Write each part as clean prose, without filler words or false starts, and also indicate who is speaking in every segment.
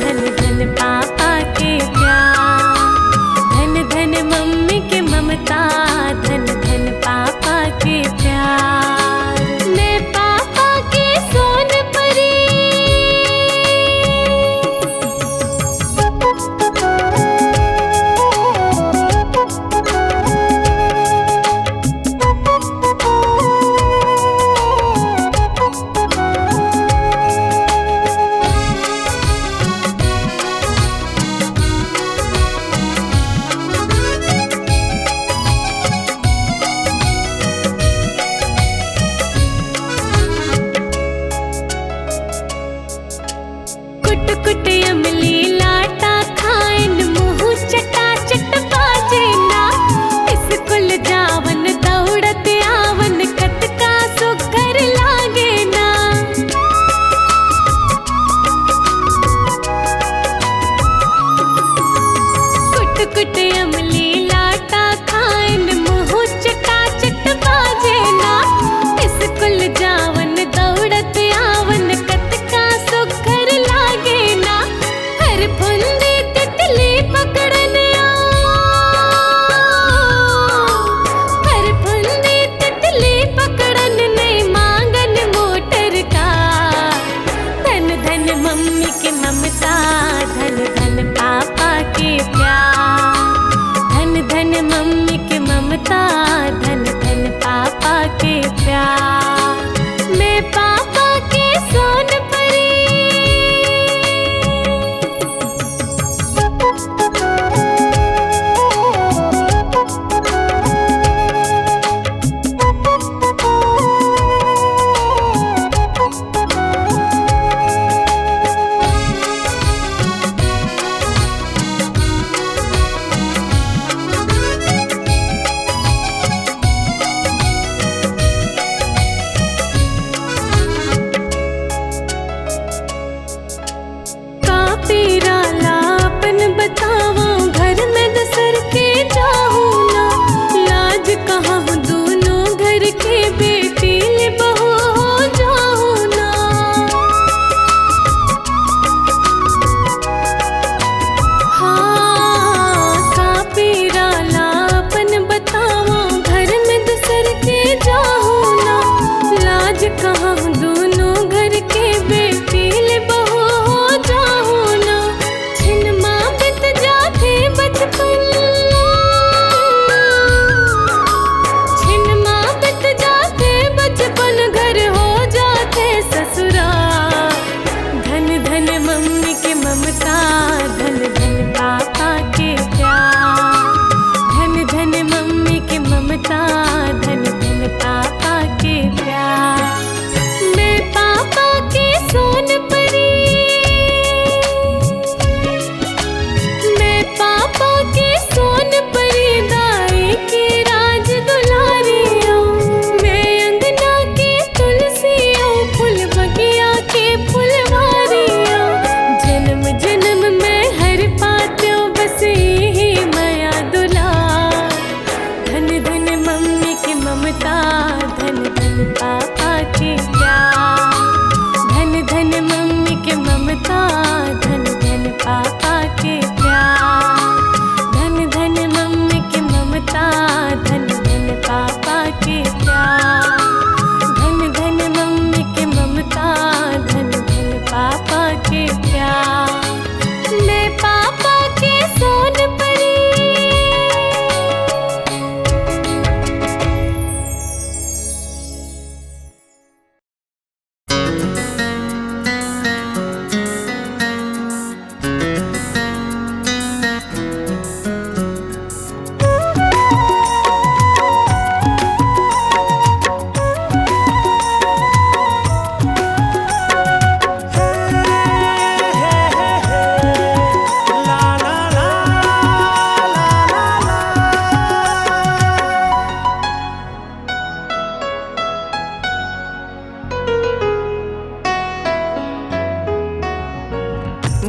Speaker 1: धन धन पापा के प्यार, धन धन मम्मी के ममता, धन धन पापा के प्यार। मैं पापा की सोन परी, कुट कुट अमली लाटा खाइन, मुँह चटा चट बाजे ना। स्कूल जावन दौड़त आवन, कतका सुघर लागे ना। कुट कुट अमली लाटा खाइन, मुँह चटा चट बाजे ना। स्कूल जावन दौड़त आवन, कतका सुघर लागे ना। हर फुंदी तितली पकड़न हर फुंदी तितली पकड़न, नहीं मांगन मोटर का। धन धन मम्मी के ममता, धन धन पापा के प्यार, धन धन मम्मी के ममता, धन धन पापा के प्यार। मैं पापा की सोन परी, बतावा घर में दसर के जाऊँ ना। लाज कहाँ हूँ दोनों घर के बेटी ले बहू हो जाऊँ ना। हाँ कापी रालापन बतावा घर में दसर के जाऊँ ना। लाज कहाँ हूँ दोनों घर के बेटी ले बहू हो जाऊँ ना। धन धन पापा के प्यार, धन धन मम्मी के ममता, धन धन पापा के प्यार। मैं पापा की सोन परी, मैं पापा की सोन परी, दाई की राज दुलारियों। मैं अंगना की तुलसियों, फूल बगिया के फुलवारियों। जन्म जन्म में हर पात्यों बस ही माया दुलार। धन धन मम्मी की ममता, धन धन पापा के प्यार, धन धन मम्मी के ममता, धन धन पापा के प्यार। धन धन मम्मी की ममता, धन धन पापा के प्यार, धन धन मम्मी की ममता, धन धन पापा के प्यार। मैं पापा की सोन परी।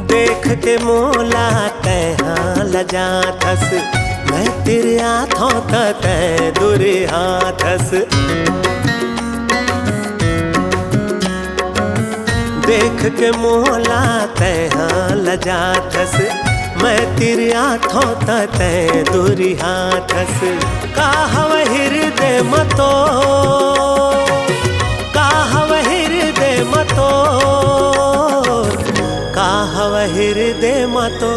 Speaker 2: देख के मोला तैहा लजा थस, मैं तेरे हाथों तै दूर हाथस। देख के मोला तैहा लजा थस, मैं तेरे हाथों तै दूरी हाथस। काहव हृदय मतो, काहव हृदय मतो, काहव हृदय मतो,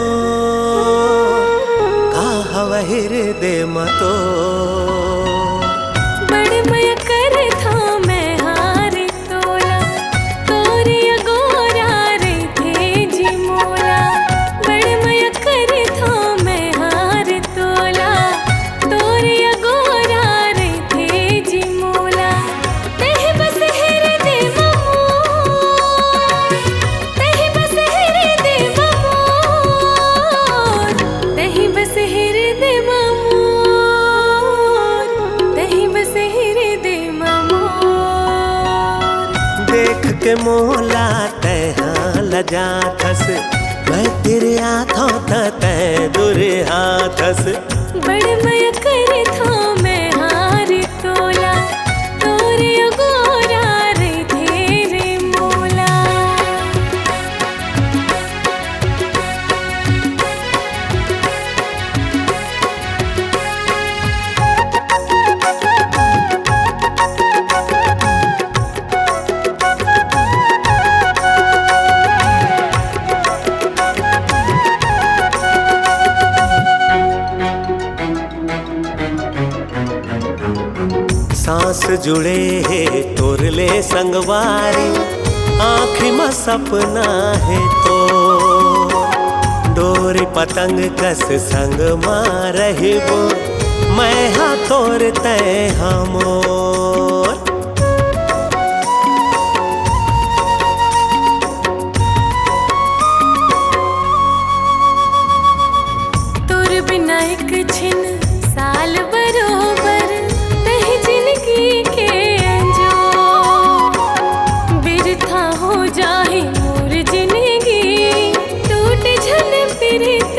Speaker 2: काहव हृदय मतो।
Speaker 1: बड़ मय कर था मैं हार तोला, तोरे अगोरा रे थे जी मोला। बड़ मय कर था मैं हार तोला, तोरे अगोरा रे थे जी मोला। तह बस हृदय ममोर, तह बस हृदय ममोर, तह बस हृदय ममोर, तह बस हृदय ममोर।
Speaker 2: देख के मोला तैहा लजा थस, मैं तेरे हाथों तै दूर हाथस।
Speaker 1: बड़ मय कर था मैं हार तोला, तोरे अगोरा रे थे रे मोला।
Speaker 2: सांस जुड़े है तोरले संगवारी, आँखी में सपना है तो डोरी पतंग कस संग माँ रहिबो, मैं हाँ तोर तै हमोर।
Speaker 1: तोर बिना एक छिन साल बरोबर, तह जिंदगी के अंजोर। बिरथा हो जाए मोर जिंदगी, टूट झन प्रीत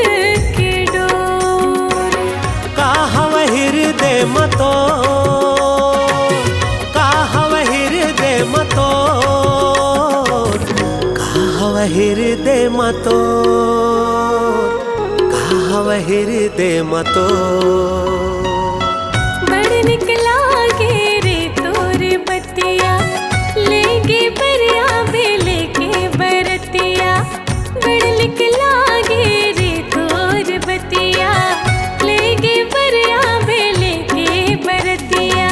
Speaker 1: के डोर।
Speaker 2: काहव हृदय मतो, काहव हृदय मतो, काहव हृदय मतो, काहव हृदय मतो।
Speaker 1: बड़ निकला गे रे तोर बतिया, लेगे बरिया बेले के बरतिया। बड़ निकला गे रे तोर बतिया, लेगे बरिया बेले के बरतिया।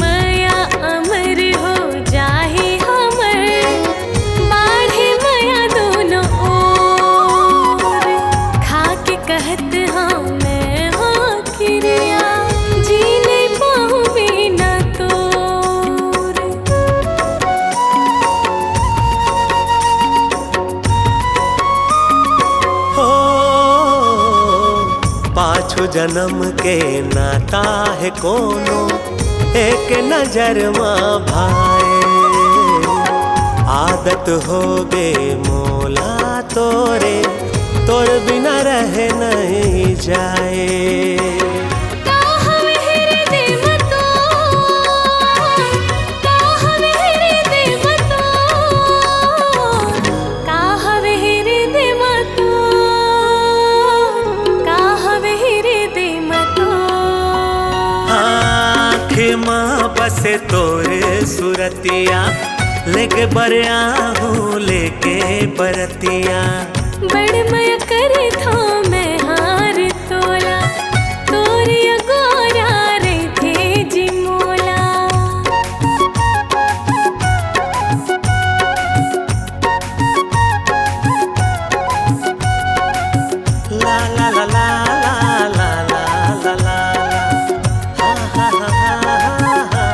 Speaker 1: मया अमर हो जाहे हमर, बाढ़े मया दोनों ओर। खाके कहत हाँ मैं हाँ किरिया, जी नहीं पाऊँ बिना तोर।
Speaker 2: हो पाछो जन्म के नाता है कोनो, एक नजर माँ भाए। आदत हो गे मोला तोरे, तोर बिना रह नहीं जाए।
Speaker 1: काहव हृदय मतो, काहव हृदय मतो, काहव हृदय मतो, काहव हृदय मतो।
Speaker 2: आँखें माँ बसे तोरे सुरतिया, लेके बरिया हूँ लेके बरतिया।
Speaker 1: बड़ मय कर था मैं हार तोला, तोरे अगोरा रे थे जी मोला।
Speaker 2: ला ला ला ला ला ला ला ला, हा हा हा हा हा।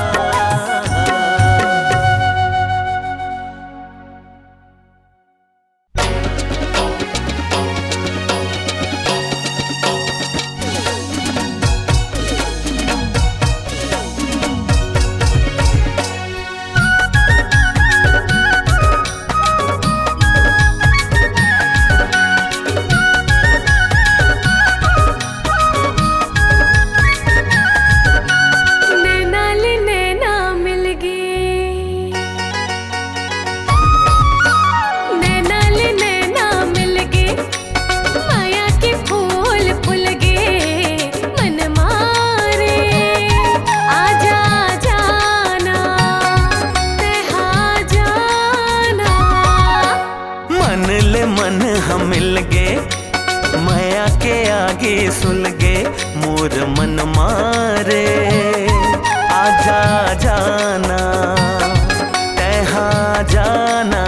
Speaker 2: के आगे सुलगे मोर मन मारे। आजा जाना तहाँ जाना।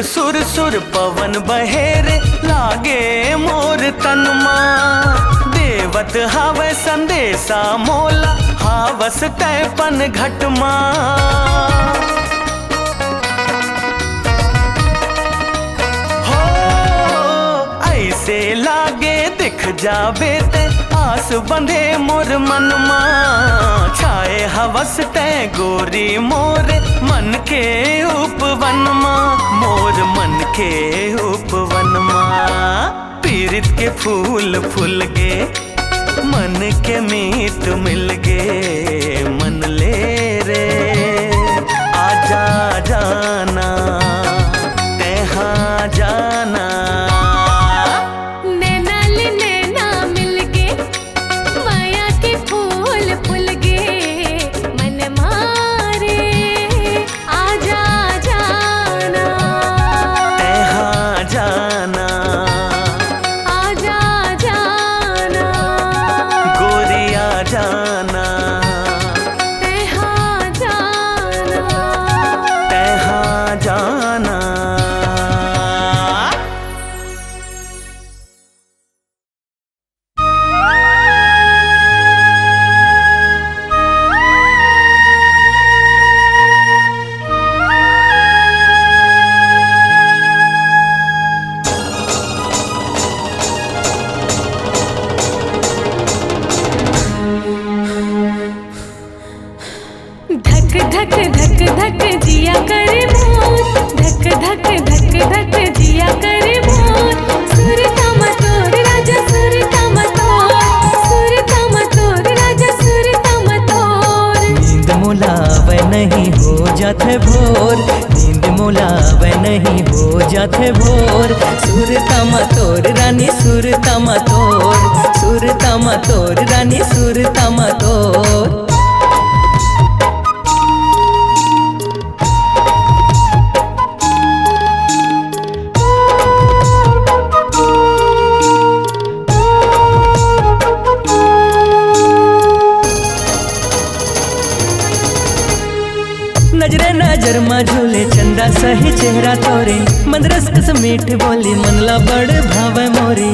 Speaker 2: सुर सुर पवन बहेरे लागे मोर तनमा। देवत हावे संदेशा मोला हावस तैपन घटमा। हो ऐसे लागे दिख जाबे ते आस बंधे मोर मनमा। छाए हवस तै गोरी मोर मन के उपवनमा। मोर मन के उपवनमा। पीरित के फूल फूल गे मन के मीत मिल गे मन ले रे। आजा जाना तहाँ जाना।
Speaker 1: धक धक धक जिया करे मोर। धक धक धक धक जिया करे मोर। सुर तम तोर राजा सुर तम तोर। सुर तम तोर राजा सुर तम तोर।
Speaker 3: नींद मुलावे नहीं हो जाते भोर। नींद मुलावे नहीं हो जाते भोर। सुर तम तोर रानी सुर तम तोर। सुर तम तोर रानी सुर तम तोर। नजरे नजर मा झूले चंदा सही चेहरा तोरे। मंदरस कस मीठ बोली मनला बड़ भावे मोरी।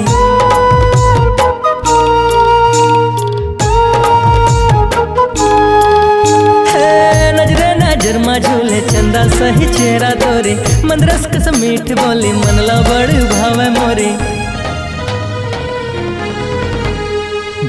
Speaker 3: नजरे नजर मा झूले चंदा सही चेहरा तोरे। मंदरस कस मीठ बोली मनला बड़ भावे मोरी।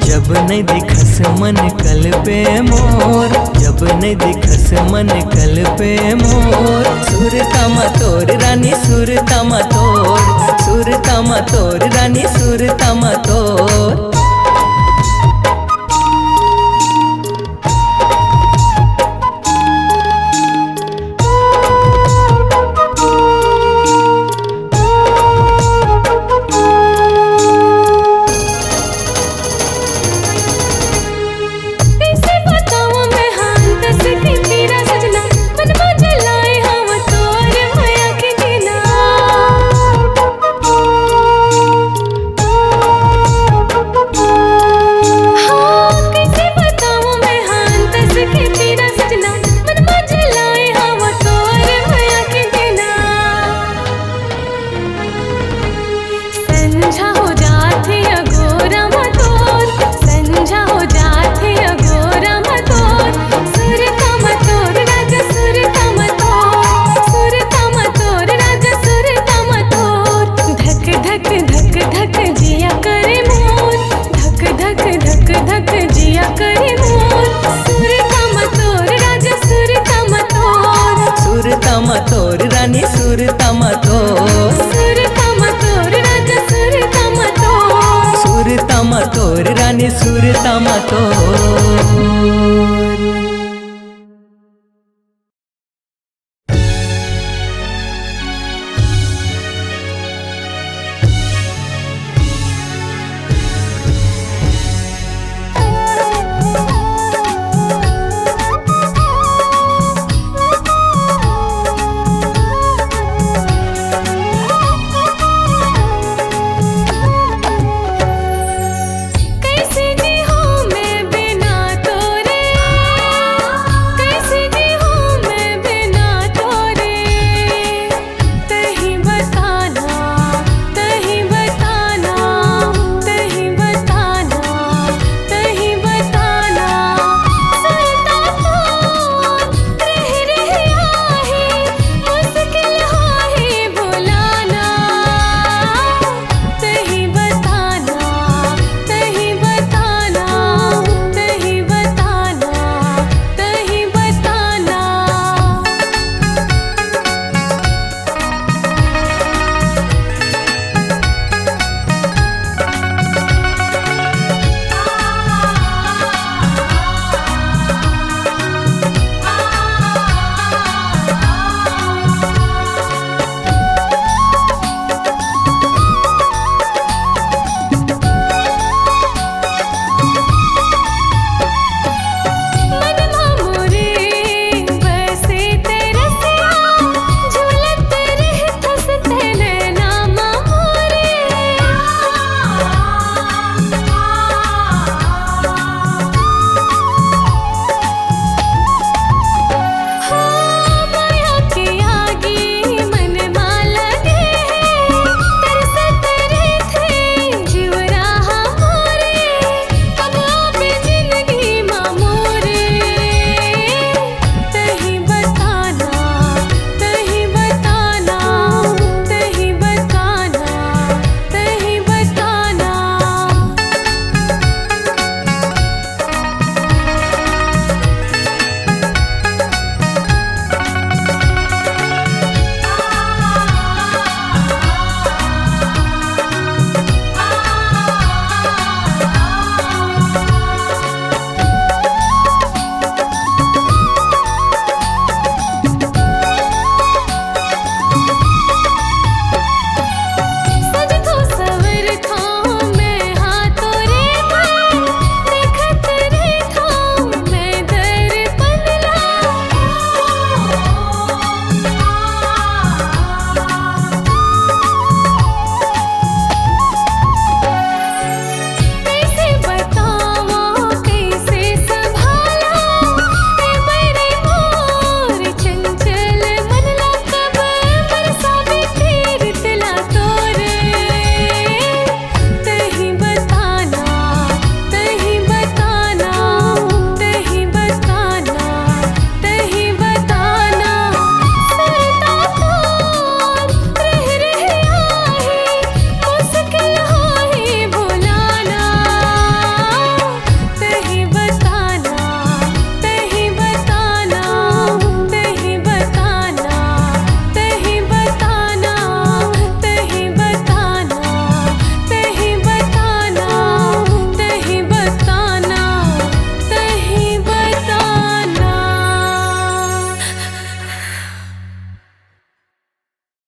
Speaker 3: जब नहीं दिखस मन कल पे मोर। जब नहीं दिखस मन कल पे मोर। सुर तम तोर रानी सुर तम तोर। सुर तम तोर रानी सुर तम तोर।